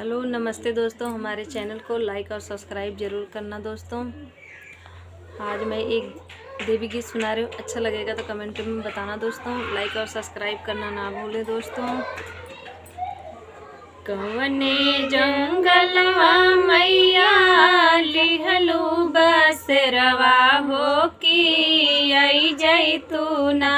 Hello नमस्ते दोस्तों, हमारे चैनल को लाइक और सब्सक्राइब ज़रूर करना दोस्तों। आज मैं एक देवी गीत सुना रही हूँ, अच्छा लगेगा तो कमेंट में बताना दोस्तों। लाइक और सब्सक्राइब करना ना भूलें दोस्तों। कवने जंगलवा मैया लिहलू बसरवा हो कि आई जैतूना,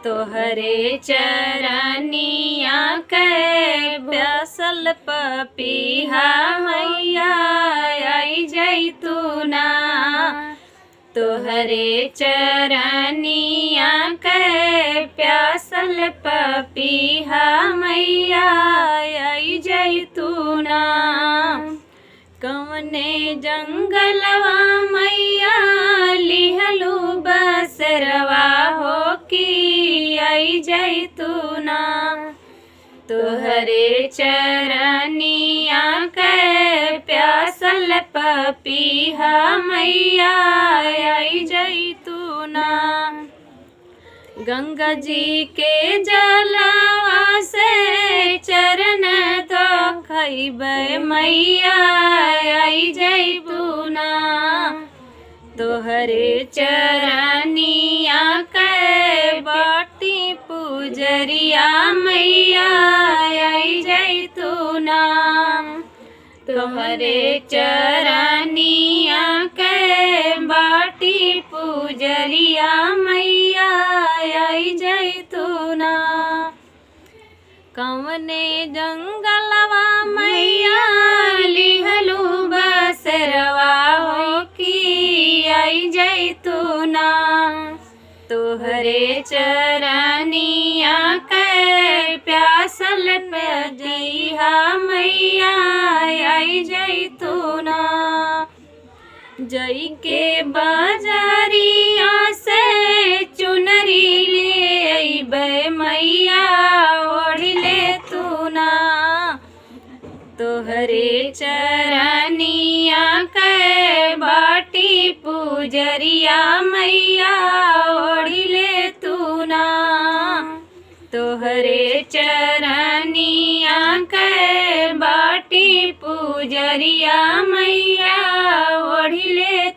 तोहरे चरनिया के प्यासल पपीहा मैया आई जैतूना, तोहरे चरनिया के प्यासल पपीहा मैया आई जैतूना। कवने जंगलवा मैया लिहलू बसरवा हो कि आई जैतूना, तोहरे चरनिया के प्यासल पपीहा मैया आई जैतूना। गंगा जी के जलवा से चरण तो खइबै मैया आई जैतूना, तोहरे चरनिया के बाटी पुजरिया मैया आई जैतूना, तोहरे चरनिया के बाटी पुजरिया मैया आई जैतूना। कवने जंगलवा मैया लिहलू बसरवा हो कि आई जैतूना, तोहरे चरनिया के प्यासल पपीहा मैया आई जैतूना। जई के बाजारिया से चुनरी ले अइबै मैया ओढ़ ले तूना, तोहरे चरनिया के बाटी पुजरिया मैया ओढ़ ले तूना, तोहरे चरनिया के बाटी पुजरिया मैया ओढ़ ले